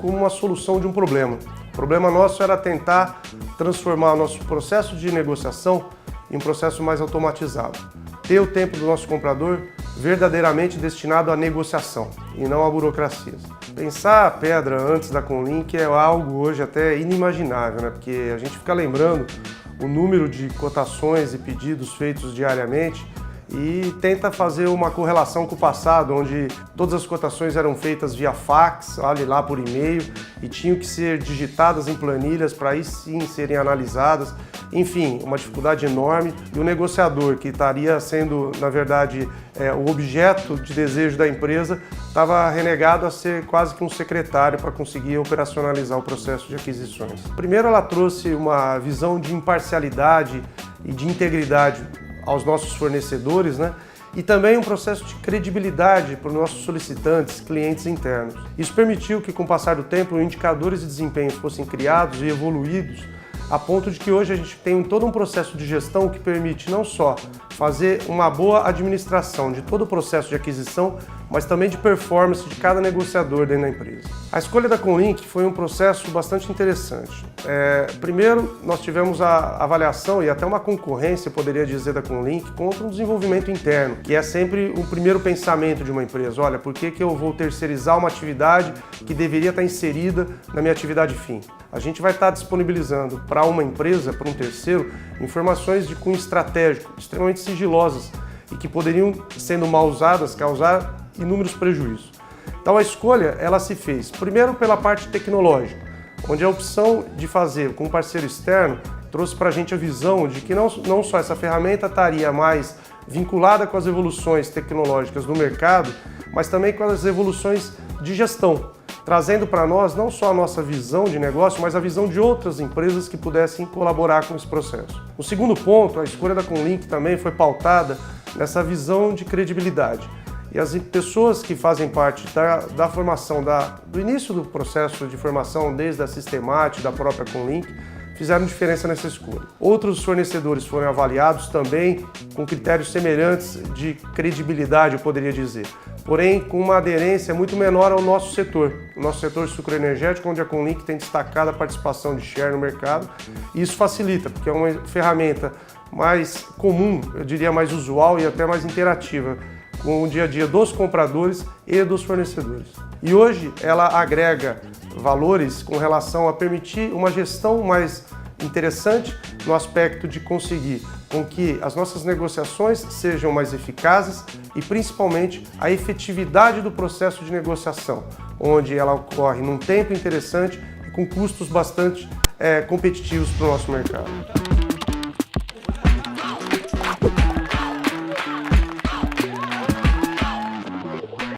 como uma solução de um problema. O problema nosso era tentar transformar o nosso processo de negociação em um processo mais automatizado. Ter o tempo do nosso comprador verdadeiramente destinado à negociação e não à burocracia. Pensar a pedra antes da Conlink é algo hoje até inimaginável, né? Porque a gente fica lembrando o número de cotações e pedidos feitos diariamente e tenta fazer uma correlação com o passado, onde todas as cotações eram feitas via fax, olhe lá por e-mail, e tinham que ser digitadas em planilhas para aí sim serem analisadas. Enfim, uma dificuldade enorme. E o negociador, que estaria sendo, na verdade, o objeto de desejo da empresa, estava renegado a ser quase que um secretário para conseguir operacionalizar o processo de aquisições. Primeiro, ela trouxe uma visão de imparcialidade e de integridade aos nossos fornecedores, né? E também um processo de credibilidade para os nossos solicitantes, clientes internos. Isso permitiu que, com o passar do tempo, indicadores de desempenho fossem criados e evoluídos, a ponto de que hoje a gente tem todo um processo de gestão que permite não só fazer uma boa administração de todo o processo de aquisição, mas também de performance de cada negociador dentro da empresa. A escolha da Conlink foi um processo bastante interessante. Primeiro, nós tivemos a avaliação e até uma concorrência, poderia dizer, da Conlink contra um desenvolvimento interno, que é sempre o primeiro pensamento de uma empresa. Olha, por que eu vou terceirizar uma atividade que deveria estar inserida na minha atividade fim? A gente vai estar disponibilizando para uma empresa, para um terceiro, informações de cunho estratégico, extremamente sigilosas e que poderiam, sendo mal usadas, causar inúmeros prejuízos. Então a escolha ela se fez primeiro pela parte tecnológica, onde a opção de fazer com um parceiro externo trouxe para a gente a visão de que não só essa ferramenta estaria mais vinculada com as evoluções tecnológicas do mercado, mas também com as evoluções de gestão, trazendo para nós não só a nossa visão de negócio, mas a visão de outras empresas que pudessem colaborar com esse processo. O segundo ponto, a escolha da Conlink também foi pautada nessa visão de credibilidade. E as pessoas que fazem parte da formação, do início do processo de formação, desde a sistemática da própria Conlink, fizeram diferença nessa escolha. Outros fornecedores foram avaliados também com critérios semelhantes de credibilidade, eu poderia dizer, porém com uma aderência muito menor ao nosso setor, o nosso setor sucroenergético, onde a Conlink tem destacado a participação de share no mercado, e isso facilita, porque é uma ferramenta mais comum, eu diria mais usual e até mais interativa com o dia a dia dos compradores e dos fornecedores. E hoje ela agrega valores com relação a permitir uma gestão mais interessante no aspecto de conseguir com que as nossas negociações sejam mais eficazes e principalmente a efetividade do processo de negociação, onde ela ocorre num tempo interessante e com custos bastante competitivos para o nosso mercado.